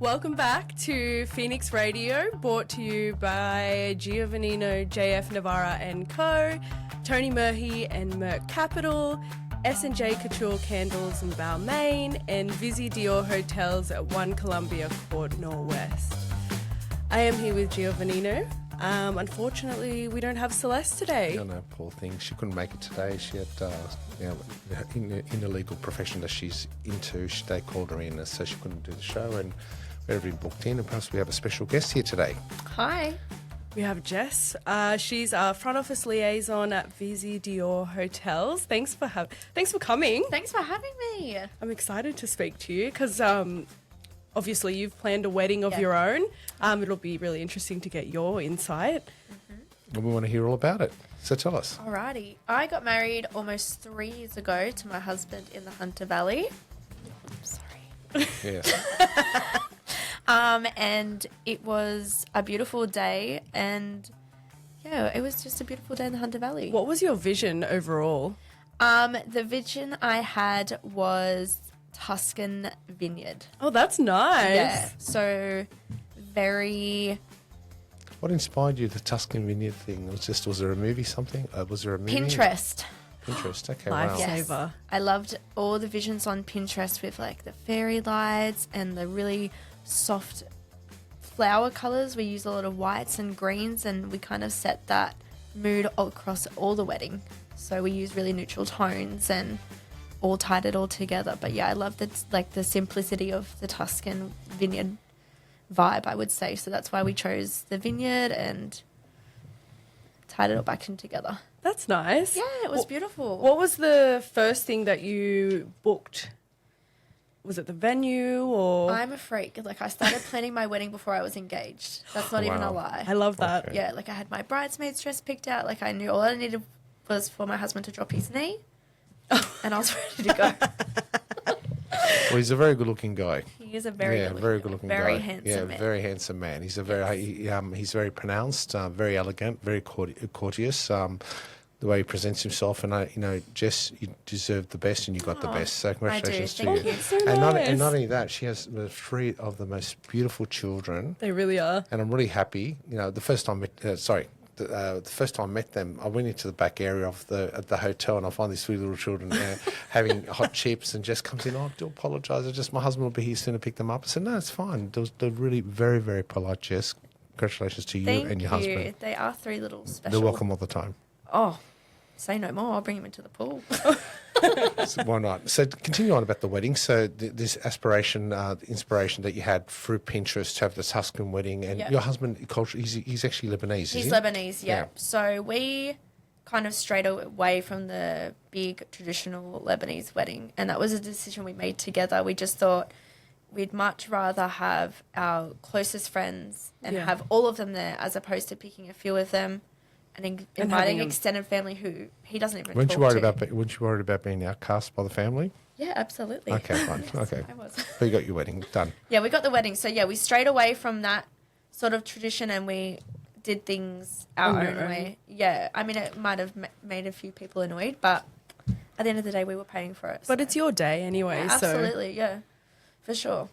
Welcome back to Phoenix Radio, brought to you by Giovannino, JF Navarra and Co, Tony Murphy and Merck Capital, S&J Couture Candles in Balmain, and Visy Dior Hotels at 1 Columbia Court Norwest. I am here with Giovannino. Unfortunately, we don't have Celeste today. No, poor thing. She couldn't make it today. She had, in the legal profession that she's into, they called her in, so she couldn't do the show, and we had everything booked in, and plus we have a special guest here today. Hi. We have Jess. She's our front office liaison at Visy Dior Hotels. Thanks for coming. Thanks for having me. I'm excited to speak to you because obviously you've planned a wedding of Yeah. your own. It'll be really interesting to get your insight. And we want to hear all about it. So tell us. Alrighty. I got married almost 3 years ago to my husband in the Hunter Valley. Sorry. Yes. And it was a beautiful day, and yeah, it was just a beautiful day in the Hunter Valley. What was your vision overall? The vision I had was Tuscan vineyard. Oh, that's nice. Yeah. So very What inspired you, the Tuscan Vineyard thing? Was there a movie something? Was there a movie? Pinterest. Pinterest, okay, Life wow. Yes. Yes. Saver. I loved all the visions on Pinterest with like the fairy lights and the really soft flower colors. We use a lot of whites and greens, and we kind of set that mood all across all the wedding. So we use really neutral tones and all tied it all together. But yeah, I love the simplicity of the Tuscan vineyard vibe, I would say. So that's why we chose the vineyard and tied it all back in together. That's nice. Yeah, it was beautiful. What was the first thing that you booked? Was it the venue or? I'm a freak. Like, I started planning my wedding before I was engaged. That's not even a Wow. lie. I love that. Okay. Yeah, like I had my bridesmaid's dress picked out. Like, I knew all I needed was for my husband to drop his knee, and I was ready to go. Well, he's a very good-looking guy. He is a very good-looking guy. very handsome yeah, man. very handsome man. He's he's very pronounced, very elegant, very courteous. The way he presents himself, and Jess, you deserve the best, and you got the best. So congratulations to Thank you. you. So And nice. not only that, she has 3 of the most beautiful children, They really are. and I'm really happy. The first time, the first time I met them, I went into the back area of the hotel, and I find these 3 little children having hot chips, and Jess comes in. Oh, I do apologise. My husband will be here soon to pick them up. I said, no, it's fine. They're really very, very polite, Jess. Congratulations to you Thank and your you. husband. They are 3 little special. They're welcome all the time. Oh, say no more. I'll bring him into the pool. So why not? So continue on about the wedding. So this aspiration, the inspiration that you had through Pinterest to have the Tuscan wedding, and Yeah. your husband, he's actually Lebanese, is He's he? Lebanese, yeah. Yeah. So we kind of strayed away from the big traditional Lebanese wedding, and that was a decision we made together. We just thought we'd much rather have our closest friends and Yeah. have all of them there, as opposed to picking a few of them and inviting having them- extended family who he doesn't even Weren't talk you worried to. about being outcast by the family? Yeah, absolutely. Oh, Okay, fine. Okay. I was. So you got your wedding done. Yeah, we got the wedding. So yeah, we strayed away from that sort of tradition, and we did things our On your own own. way. Yeah, I mean, it might have made a few people annoyed, but at the end of the day, we were paying for it. But so- it's your day anyway, Yeah, so absolutely, yeah, for sure.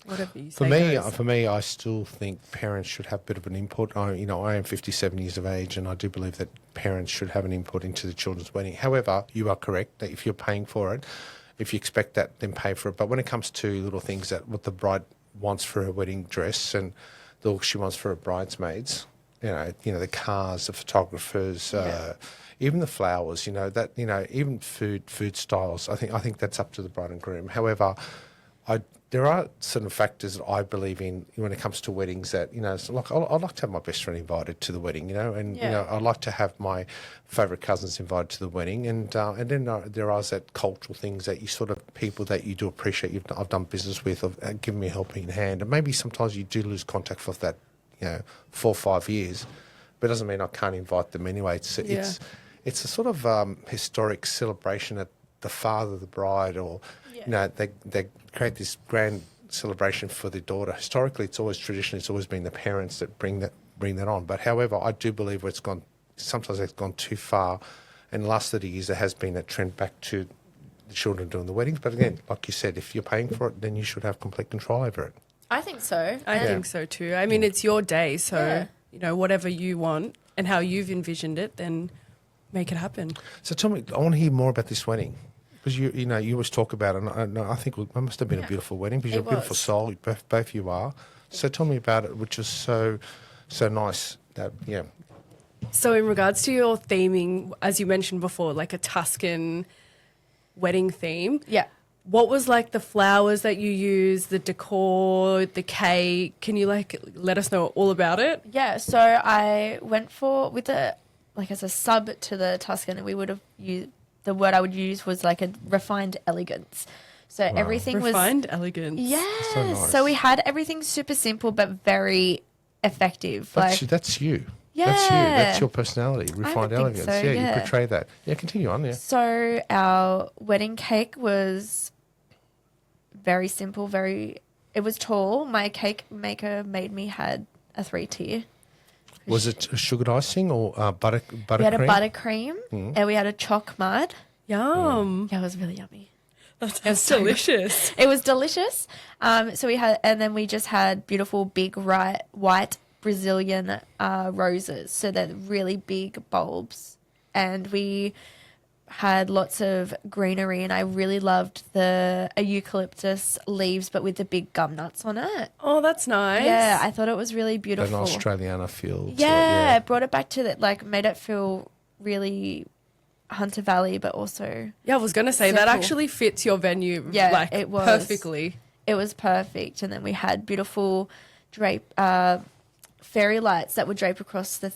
whatever you say For me, goes. I still think parents should have a bit of an input. I am 57 years of age, and I do believe that parents should have an input into the children's wedding. However, you are correct that if you're paying for it, if you expect that, then pay for it. But when it comes to little things that what the bride wants for her wedding dress and the look she wants for her bridesmaids, the cars, the photographers, even the flowers, even food styles. I think that's up to the bride and groom. However, there are certain factors that I believe in when it comes to weddings that, so like I'd like to have my best friend invited to the wedding, and, Yeah. I'd like to have my favourite cousins invited to the wedding. And then there are that cultural things that you sort of, people that you do appreciate, I've done business with, have given me a helping hand. And maybe sometimes you do lose contact for that, 4 or 5 years, but it doesn't mean I can't invite them anyway. It's a sort of historic celebration that the father of the bride or, they create this grand celebration for their daughter. Historically, it's always tradition. It's always been the parents that bring that on. But however, I do believe sometimes it's gone too far. In the last 30 years, there has been a trend back to the children doing the weddings. But again, like you said, if you're paying for it, then you should have complete control over it. I think so. I think so too. I mean, it's your day, so Yeah. you know whatever you want and how you've envisioned it, then make it happen. So tell me, I want to hear more about this wedding. Because you know, you always talk about it, and I think it must have been a beautiful wedding because you're a beautiful soul, both you are. So tell me about it, which is so nice. That So in regards to your theming, as you mentioned before, like a Tuscan wedding theme, Yeah. what was like the flowers that you used, the decor, the cake? Can you like let us know all about it? Yeah, so I went for, as a sub to the Tuscan, we would have used, the word I would use was like a refined elegance. So everything was... Refined elegance. Yes. So nice. So we had everything super simple but very effective. That's you. Yeah. That's you. That's your personality. Refined think elegance. so, You yeah. portray that. Yeah, continue on. Yeah. So our wedding cake was very simple, it was tall. My cake maker made me had a 3-tier. Was it sugared icing or butter We had cream? a buttercream and we had a choc mud. Yum. Yeah, it was really yummy. That's delicious. It was delicious. So we had, and then we just had beautiful big white Brazilian roses. So they're really big bulbs. And we had lots of greenery, and I really loved the eucalyptus leaves, but with the big gum nuts on it. Oh, that's nice. Yeah, I thought it was really An beautiful. Australiana feel. Yeah, it brought it back to that, like made it feel really Hunter Valley, but also Yeah, I was going to say that Simple. actually fits your venue Yeah, like it was. perfectly. it was perfect. And then we had beautiful fairy lights that would drape across the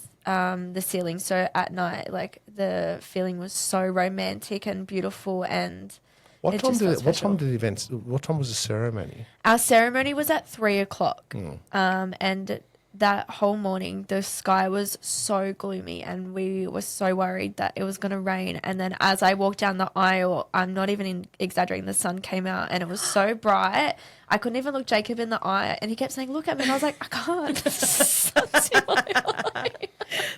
ceiling. So at night, like the feeling was so romantic and beautiful, and What it time just did felt it, what special. time did the events? What time was the ceremony? Our ceremony was at 3:00, and that whole morning the sky was so gloomy, and we were so worried that it was going to rain. And then as I walked down the aisle, I'm not even exaggerating, the sun came out, and it was so bright I couldn't even look Jacob in the eye, and he kept saying, "Look at me," and I was like, "I can't." Sun's in my eye.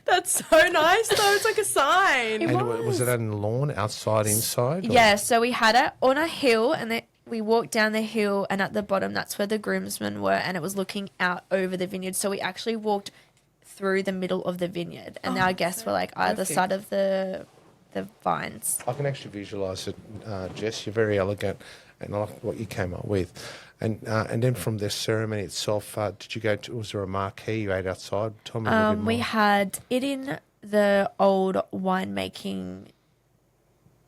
That's so nice though. It's like a sign. It And was. was it on the lawn, outside, inside? or- Yeah, so we had it on a hill, and then we walked down the hill, and at the bottom, that's where the groomsmen were, and it was looking out over the vineyard. So we actually walked through the middle of the vineyard, and our guests were like either perfect. side of the vines. I can actually visualise it, Jess. You're very elegant, and I like what you came up with. And then from the ceremony itself, did you go to? Was there a marquee you ate outside? Tell me a little bit more. We had it in the old winemaking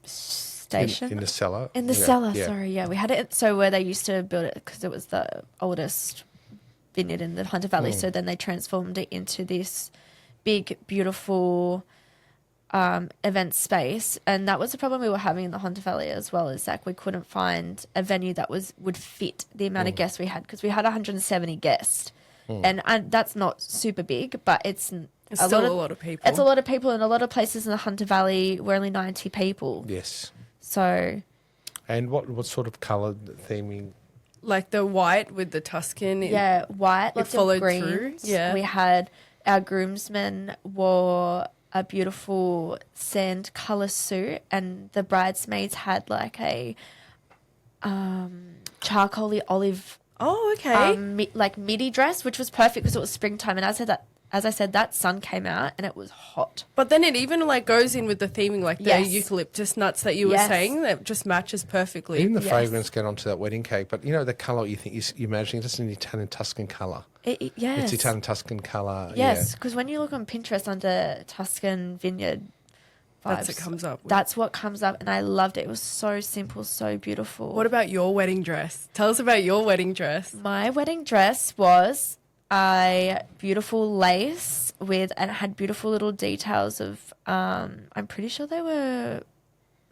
station. in the cellar. In the Yeah, cellar, yeah. sorry, yeah. We had it so where they used to build it because it was the oldest vineyard in the Hunter Valley. So then they transformed it into this big, beautiful event space. And that was the problem we were having in the Hunter Valley as well, is that we couldn't find a venue that would fit the amount of guests we had, because we had 170 guests. And that's not super big, but it's Still a lot of people. It's a lot of people, and a lot of places in the Hunter Valley were only 90 people. Yes. So And what sort of colour theming? Like the white with the Tuscan. yeah, white, lots followed of greens. through, yeah. We had our groomsmen wore a beautiful sand colour suit, and the bridesmaids had like a charcoaly olive Oh, okay. midi dress, which was perfect because it was springtime. And as I said, that sun came out and it was hot. But then it even like goes in with the theming, like the Yes. eucalyptus nuts that you were Yes. saying, that just matches perfectly. Even the Yes. fragrance get onto that wedding cake, but you know the colour you think you imagining it's an Italian Tuscan colour. Yes. It's Italian Tuscan colour. Yes, because when you look on Pinterest under Tuscan vineyard vibes, That's what comes up with. That's what comes up, and I loved it. It was so simple, so beautiful. What about your wedding dress? Tell us about your wedding dress. My wedding dress was a beautiful lace and it had beautiful little details of, I'm pretty sure they were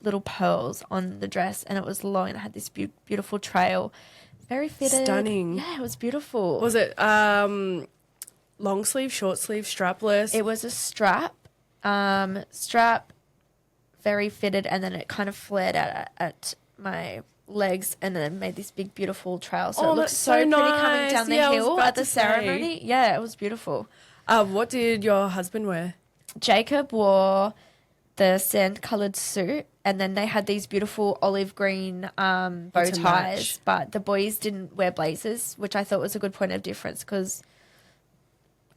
little pearls on the dress, and it was long and it had this beautiful trail. Very fitted. Stunning. Yeah, it was beautiful. Was it long sleeve, short sleeve, strapless? It was a strap, very fitted, and then it kind of flared out at my legs, and then made this big beautiful trail. So Oh, it looked that's so so pretty coming nice. down the Yeah, I was hill about at the to say. ceremony. Yeah, it was beautiful. What did your husband wear? Jacob wore the sand-coloured suit, and then they had these beautiful olive green bow To ties, match. but the boys didn't wear blazers, which I thought was a good point of difference because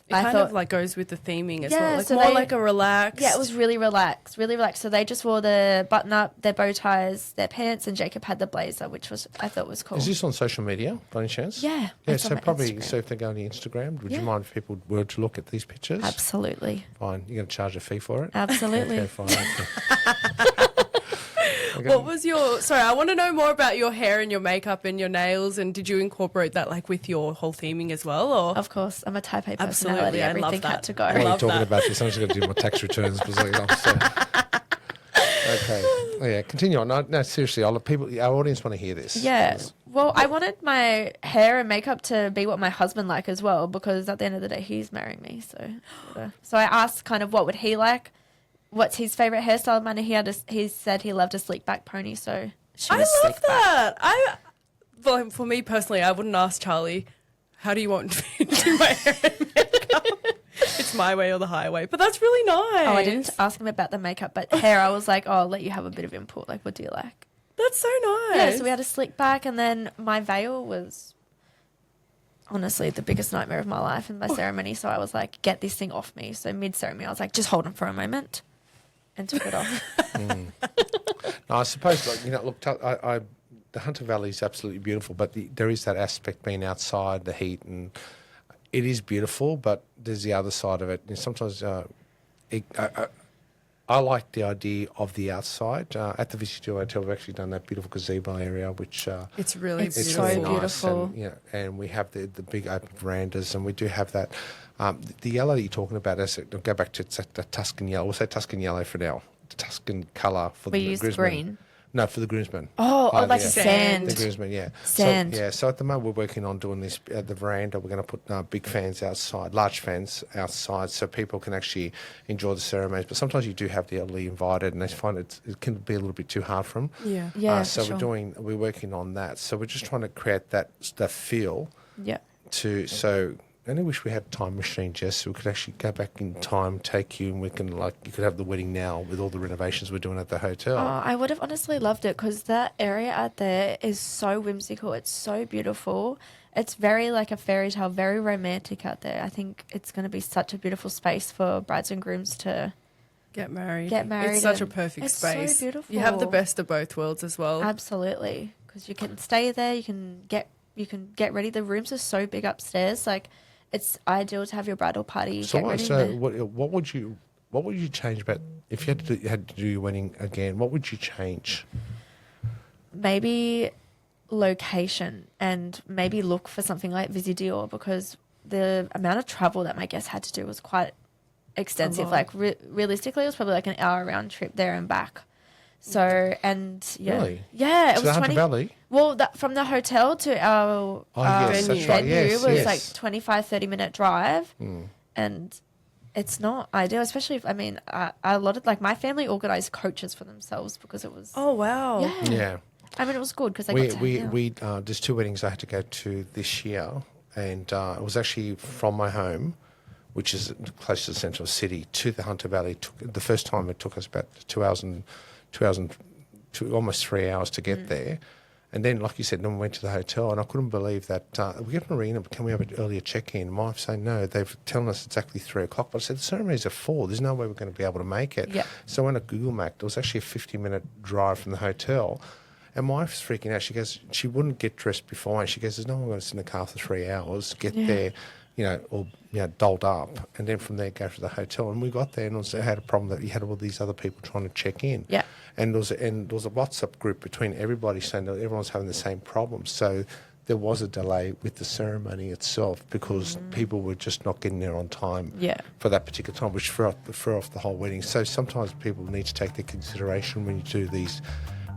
It kind of like goes with the theming as well. Like so more they- like a relaxed. Yeah, it was really relaxed, really relaxed. So they just wore the button up, their bow ties, their pants, and Jacob had the blazer, which I thought was cool. Is this on social media by any chance? Yeah, Yeah, it's on so my probably, Instagram. so if they go on the Instagram, would you Yeah. mind if people were to look at these pictures? Absolutely. Fine. You're going to charge a fee for it? Absolutely. Okay, fine. Okay. What was your? Sorry, I want to know more about your hair and your makeup and your nails. And did you incorporate that like with your whole theming as well? Or Of course, I'm a type A Absolutely, personality. I love Everything that. had to go. I While you're love talking that. about this, I'm just going to do my tax returns. Because, okay. Oh, yeah, continue on. No, seriously, our audience want to hear this. Yeah. Well, I wanted my hair and makeup to be what my husband like as well, because at the end of the day, he's marrying me. So I asked kind of what would he like, what's his favorite hairstyle of mine. And he said he loved a sleek back pony. So she I was love sleek back. that. Well, for me personally, I wouldn't ask Charlie, how do you want me to do my hair and makeup? It's my way or the highway. But that's really nice. Oh, I didn't ask him about the makeup, but hair, I was like, oh, I'll let you have a bit of input. Like, what do you like? That's so nice. Yeah, so we had a slick back, and then my veil was honestly the biggest nightmare of my life in my ceremony. So I was like, get this thing off me. So mid-ceremony, I was like, just hold on for a moment, and took it off. No, I suppose, look, the Hunter Valley is absolutely beautiful, but there is that aspect being outside, the heat, and it is beautiful, but there's the other side of it. And sometimes I like the idea of the outside. At the Visy Hotel, we've actually done that beautiful gazebo area, which It's really It's beautiful. so really nice. beautiful. And we have the big open verandas, and we do have that. The yellow that you're talking about, I'll go back to the Tuscan yellow. We'll say Tuscan yellow for now. The Tuscan colour for We the used groomsmen. green. No, for the groomsmen. Oh, like yeah. a Sand. sand. The groomsmen, yeah. Sand. So at the moment we're working on doing this at the veranda. We're going to put big fans outside, large fans outside, so people can actually enjoy the ceremonies. But sometimes you do have the elderly invited, and they find it can be a little bit too hard for them. Yeah. Yeah, So for sure. we're working on that. So we're just trying to create that feel Yeah. I only wish we had a time machine, Jess, so we could actually go back in time, take you, and we can you could have the wedding now with all the renovations we're doing at the hotel. Oh, I would have honestly loved it because that area out there is so whimsical. It's so beautiful. It's very like a fairy tale, very romantic out there. I think it's going to be such a beautiful space for brides and grooms to Get married. Get married It's such a and perfect it's so space. beautiful. You have the best of both worlds as well. absolutely, because you can stay there. You can get ready. The rooms are so big upstairs. Like, it's ideal to have your bridal party. So, get ready so there. what would you change about if you had to do your wedding again? What would you change? Maybe location, and maybe look for something like Visy Dior, because the amount of travel that my guests had to do was quite extensive. lot. Like realistically, it was probably like an hour round trip there and back. So, and yeah, Really? yeah, it To the was Hunter 20. Valley? Well, from the hotel to our Yes, that's venue right. Yes, was yes. like 25-30 minute drive, Hmm. and it's not ideal, especially if a lot of like my family organized coaches for themselves because it was Oh, wow. yeah. Yeah. I mean, it was good because they got to hang out. There's two weddings I had to go to this year, and it was actually from my home, which is close to the central city, to the Hunter Valley. The first time it took us about 2 hours and almost 3 hours to get there. And then, like you said, then we went to the hotel, and I couldn't believe that we get an arena, but can we have an earlier check-in? My wife saying no, they've telling us exactly 3 o'clock. But I said, the ceremony's at 4. There's no way we're going to be able to make it. Yeah. So when I Google mapped, it was actually a 50-minute drive from the hotel. And my wife's freaking out. She goes, she wouldn't get dressed before, and she goes, there's no one going to sit in the car for 3 hours, get there, dolled up, and then from there go to the hotel. And we got there, and also had a problem that you had all these other people trying to check in. Yeah. And there was a WhatsApp group between everybody saying that everyone's having the same problem. So there was a delay with the ceremony itself because people were just not getting there on time Yeah. for that particular time, which threw off the whole wedding. So sometimes people need to take their consideration when you do these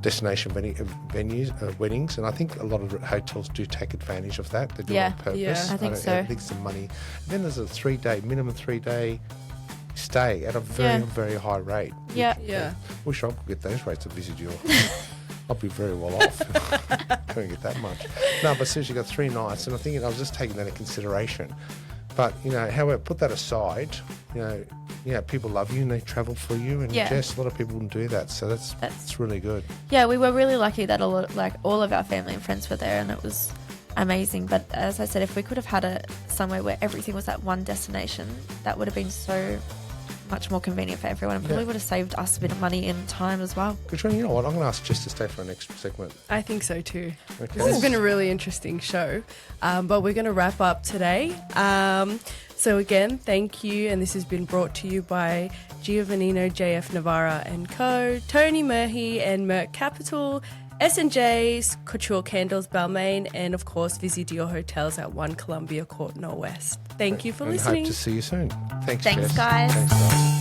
destination weddings, and I think a lot of hotels do take advantage of that. They do it Yeah. on purpose. Yeah. I think don't- so. I think some money. And then there's a minimum 3-day stay at a very, Yeah. very high rate. Yeah. Yeah. Wish I could get those rates at Visy Dior. I'll be very well off. Couldn't get that much. No, but seriously, got 3 nights, and I think I was just taking that into consideration. But however, put that aside. people love you and they travel for you. And Yeah. Jess, a lot of people wouldn't do that. So that's really good. Yeah, we were really lucky that all of our family and friends were there, and it was amazing. But as I said, if we could have had it somewhere where everything was at one destination, that would have been so much more convenient for everyone, and probably would have saved us a bit of money and time as well. Katrina, you know what? I'm going to ask Jess to stay for our next segment. I think so too. Okay. This has been a really interesting show, but we're going to wrap up today. So again, thank you, and this has been brought to you by Giovannino, JF Navarra and Co, Tony Murhy and Merck Capital, S&J's Couture Candles Balmain, and of course Visy Dior Hotels at 1 Columbia Court Norwest. Thank you for listening. And hope to see you soon. Thanks Thanks, Jess. guys. Thanks, guys.